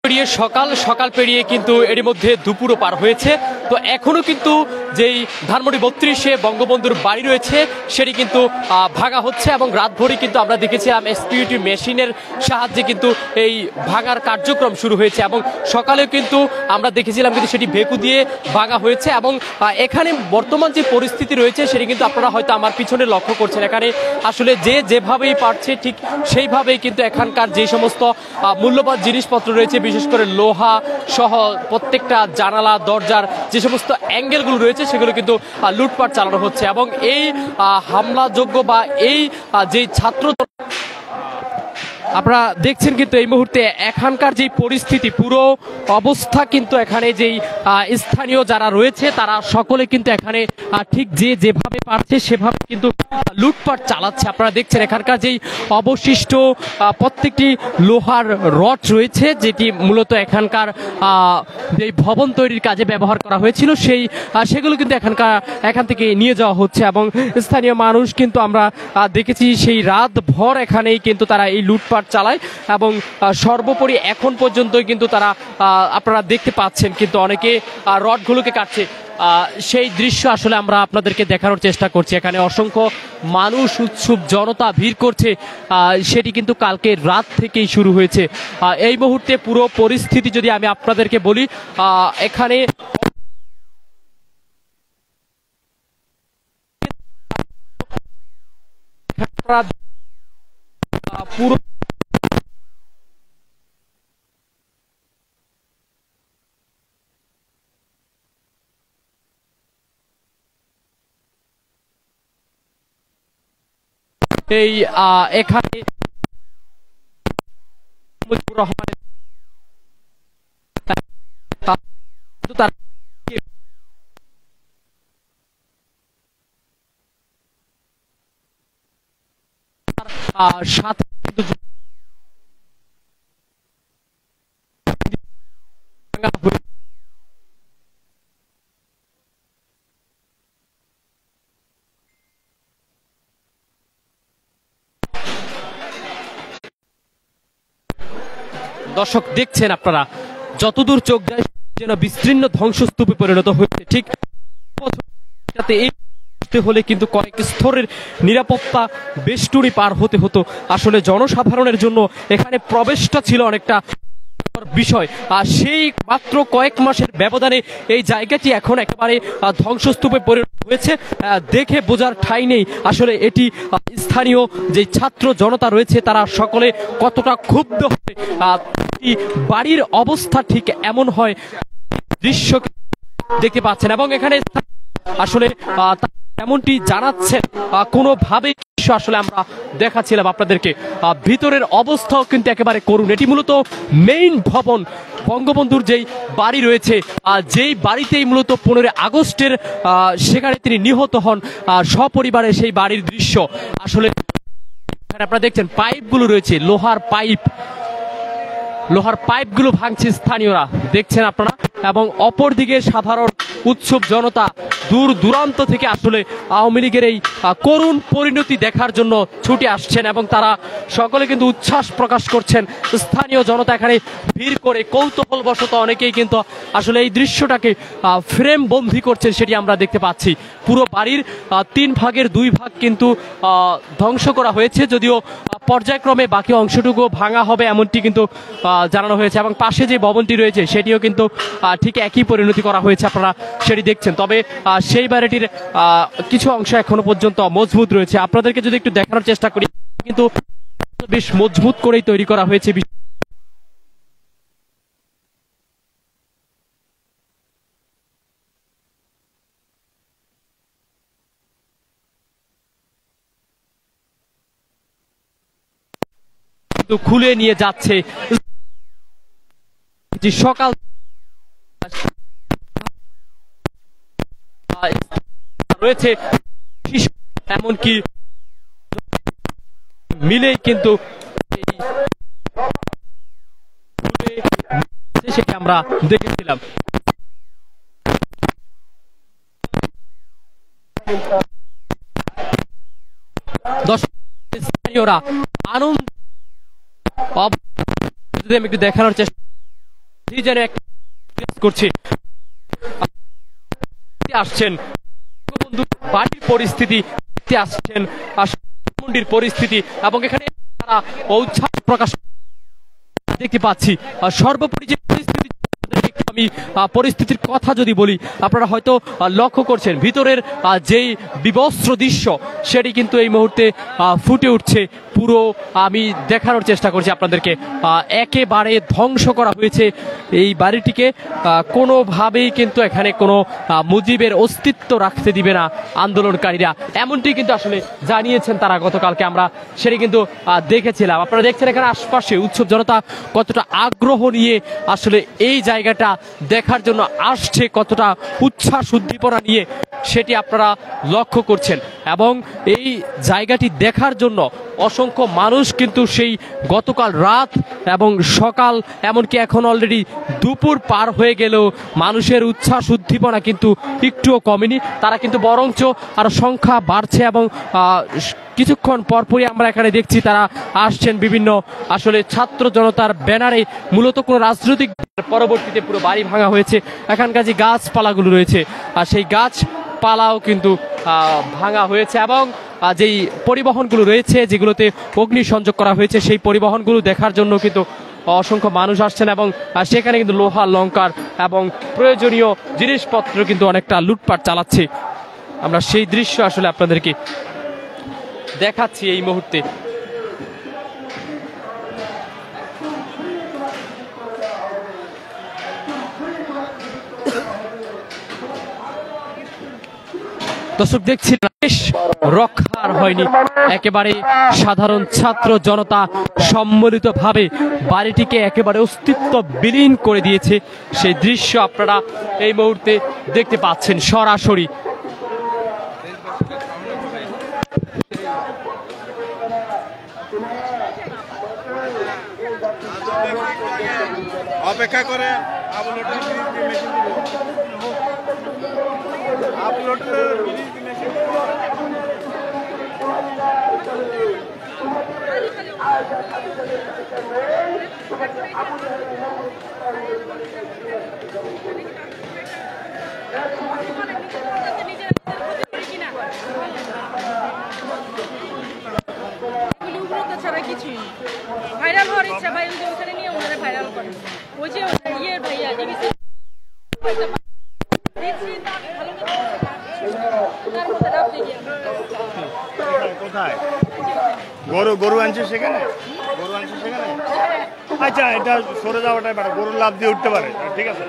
পেরিয়ে সকাল সকাল পেরিয়ে কিন্তু এর মধ্যে দুপুরও পার হয়েছে। তো এখনো কিন্তু যেই ধানমন্ডি 32-এ বঙ্গবন্ধুর বাড়ি রয়েছে সেটি কিন্তু ভাঙা হচ্ছে এবং রাতভরই কিন্তু আমরা দেখেছিলাম এসপিউটি মেশিনের সাহায্যে কিন্তু এই ভাঙার কার্যক্রম শুরু হয়েছে এবং সকালেও কিন্তু আমরা দেখেছিলাম কিন্তু সেটি ভেকু দিয়ে ভাঙা হয়েছে এবং এখানে বর্তমান যে পরিস্থিতি রয়েছে সেটি কিন্তু আপনারা হয়তো আমার পিছনে লক্ষ্য করছেন। এখানে আসলে যে যেভাবেই পারছে ঠিক সেইভাবেই কিন্তু এখানকার যে সমস্ত মূল্যবান জিনিসপত্র রয়েছে, বিশেষ করে লোহা সহ প্রত্যেকটা জানালা দরজার যে সমস্ত অ্যাঙ্গেলগুলো রয়েছে সেগুলো কিন্তু লুটপাট চালানো হচ্ছে এবং এই হামলাযোগ্য বা এই যে ছাত্র আপনারা দেখছেন কিন্তু এই মুহূর্তে এখানকার যে পরিস্থিতি পুরো অবস্থা কিন্তু এখানে যেই স্থানীয় যারা রয়েছে তারা সকলে কিন্তু এখানে ঠিক যে যেভাবে পারছে সেভাবে কিন্তু লুটপাট চালাচ্ছে। আপনারা দেখছেন এখানকার যেই অবশিষ্ট প্রত্যেকটি লোহার রড রয়েছে যেটি মূলত এখানকার যেই ভবন তৈরির কাজে ব্যবহার করা হয়েছিল সেগুলো কিন্তু এখান থেকে নিয়ে যাওয়া হচ্ছে এবং স্থানীয় মানুষ কিন্তু আমরা দেখেছি সেই রাত ভর এখানেই কিন্তু তারা এই লুটপাট চালায় এবং সর্বোপরি এখন পর্যন্তই কিন্তু তারা আপনারা দেখতে পাচ্ছেন কিন্তু অনেকে রডগুলোকে কাটছে। সেই দৃশ্য আসলে আমরা আপনাদেরকে দেখানোর চেষ্টা করছি। এখানে অসংখ্য মানুষ উৎসুক জনতা ভিড় করছে, সেটি কিন্তু কালকে রাত থেকেই শুরু হয়েছে। এই মুহূর্তে পুরো পরিস্থিতি যদি আমি আপনাদেরকে বলি, এখানে পুরো এই এখানে সাথে দর্শক দেখছেন আপনারা যতদূর চোখ যায় যেন বিস্তীর্ণ ধ্বংসস্তূপে পরিণত হয়েছে। ঠিক হলে কিন্তু কয়েক স্তরের নিরাপত্তা বেষ্টনী পার হতে হতো। আসলে জনসাধারণের জন্য এখানে প্রবেশটা ছিল অনেকটা বিষয়, আর সেই মাত্র কয়েক মাসের ব্যবধানে এই জায়গাটি এখন একেবারে ধ্বংসস্তূপে পরিণত হয়েছে। দেখে বোঝার ঠাঁই নেই আসলে এটি স্থানীয় যে ছাত্র জনতা রয়েছে তারা সকলে কতটা ক্ষুব্ধ হবে। বাড়ির অবস্থা ঠিক এমন হয় দৃশ্য দেখতে পাচ্ছেন এবং এখানে আসলে এমনটি জানাচ্ছেন কোনোভাবে আসলে আমরা দেখাচ্ছিলাম আপনাদেরকে ভিতরের অবস্থাও কিন্তু একেবারে করুন। এটি মূলত মেইন ভবন বঙ্গবন্ধুর যেই বাড়ি রয়েছে, যেই বাড়িতেই মূলত 15 আগস্টের সেখানে তিনি নিহত হন সপরিবারে, সেই বাড়ির দৃশ্য আসলে আপনারা দেখছেন পাইপগুলো রয়েছে, লোহার পাইপগুলো ভাঙছে স্থানীয়রা দেখছেন আপনারা এবং অপরদিকে সাধারণ উৎসুক জনতা দূর দূরান্ত থেকে আসলে আওয়ামী লীগের এই করুণ পরিণতি দেখার জন্য ছুটে আসছেন এবং তারা সকলে কিন্তু উচ্ছ্বাস প্রকাশ করছেন। স্থানীয় জনতা এখানে ভিড় করে কৌতূহলবশত অনেকেই কিন্তু আসলে এই দৃশ্যটাকে ফ্রেম বন্দী করছেন, সেটি আমরা দেখতে পাচ্ছি। পুরো বাড়ির 3 ভাগের 2 ভাগ কিন্তু ধ্বংস করা হয়েছে, যদিও পর্যায়ক্রমে বাকি অংশটুকু ভাঙা হবে এমনটি কিন্তু জানানো হয়েছে এবং পাশে যে ভবনটি রয়েছে সেটিও কিন্তু ঠিক একই পরিণতি করা হয়েছে, আপনারা সেটি দেখছেন। তবে সেই বাড়িটির কিছু অংশ এখনো পর্যন্ত মজবুত রয়েছে। আপনাদেরকে যদি একটু দেখানোর চেষ্টা করি, কিন্তু বেশ মজবুত করেই তৈরি করা হয়েছে। খুলে নিয়ে যাচ্ছে সকাল রয়েছে, এমনকি মিলেই কিন্তু সেটা আমরা দেখেছিলাম। দর্শকরা আনন্দ একটু দেখানোর চেষ্টা যেন একটা করছি আসছেন বন্ধু বাড়ির পরিস্থিতি আসছেন মন্ডির পরিস্থিতি এবং এখানে তারা উচ্ছ্বাস প্রকাশ দেখতে পাচ্ছি। সর্বোপরি যে পরিস্থিতি আমি পরিস্থিতির কথা যদি বলি, আপনারা হয়তো লক্ষ্য করছেন ভিতরের যেই বিবস্ত্র দৃশ্য সেটি কিন্তু এই মুহূর্তে ফুটে উঠছে। পুরো আমি দেখানোর চেষ্টা করছি আপনাদেরকে, একেবারে ধ্বংস করা হয়েছে এই বাড়িটিকে। কোনোভাবেই কিন্তু এখানে কোনো মুজিবের অস্তিত্ব রাখতে দিবে না আন্দোলনকারীরা, এমনটি কিন্তু আসলে জানিয়েছেন তারা। গতকালকে আমরা সেটি কিন্তু দেখেছিলাম। আপনারা দেখছেন এখানে আশপাশে উৎসব জনতা কতটা আগ্রহ নিয়ে আসলে এই জায়গাটা দেখার জন্য আসছে, কতটা উচ্ছ্বাস উদ্দীপনা নিয়ে সেটি আপনারা লক্ষ্য করছেন। এবং এই জায়গাটি দেখার জন্য অসংখ্য মানুষ কিন্তু সেই গতকাল রাত এবং সকাল, এমনকি এখন অলরেডি দুপুর পার হয়ে গেলেও মানুষের উচ্ছ্বাস উদ্দীপনা কিন্তু একটুও কমেনি। তারা কিন্তু বরঞ্চ আরো সংখ্যা বাড়ছে এবং কিছুক্ষণ পরপরই আমরা এখানে দেখছি তারা আসছেন বিভিন্ন আসলে ছাত্র জনতার ব্যানারে। মূলত কোনো রাজনৈতিক পরবর্তীতে পুরো বাড়ি ভাঙা হয়েছে, এখানকার যে গাছপালাগুলো রয়েছে আর সেই গাছপালাও কিন্তু ভাঙা হয়েছে এবং যেই পরিবহনগুলো রয়েছে যেগুলোতে অগ্নিসংযোগ করা হয়েছে সেই পরিবহনগুলো দেখার জন্য কিন্তু অসংখ্য মানুষ আসছেন এবং সেখানে কিন্তু লোহা লঙ্কার এবং প্রয়োজনীয় জিনিসপত্র কিন্তু অনেকটা লুটপাট চালাচ্ছে। আমরা সেই দৃশ্য আসলে আপনাদেরকে দেখাচ্ছি এই মুহূর্তে। দর্শক দেখছি রক্ষার হয়নি, একেবারে সাধারণ ছাত্র জনতা সম্মিলিতভাবে বাড়িটিকে একেবারে অস্তিত্ব বিলীন করে দিয়েছে। সেই দৃশ্য আপনারা এই মুহূর্তে দেখতে পাচ্ছেন সরাসরি। অপেক্ষা করে ছাড়া কিছুই ভাইরাল হওয়ার ইচ্ছা, ভাই ওখানে নিয়ে ওনারা ভাইরাল করে। ওই যে ইয়ের ভাইয়া দেখছি কোথায় গরু আনছে সেখানে, গরু আনছে সেখানে। আচ্ছা, এটা সরে যাওয়াটাই পারে, গরুর লাভ দিয়ে উঠতে পারে, ঠিক আছে।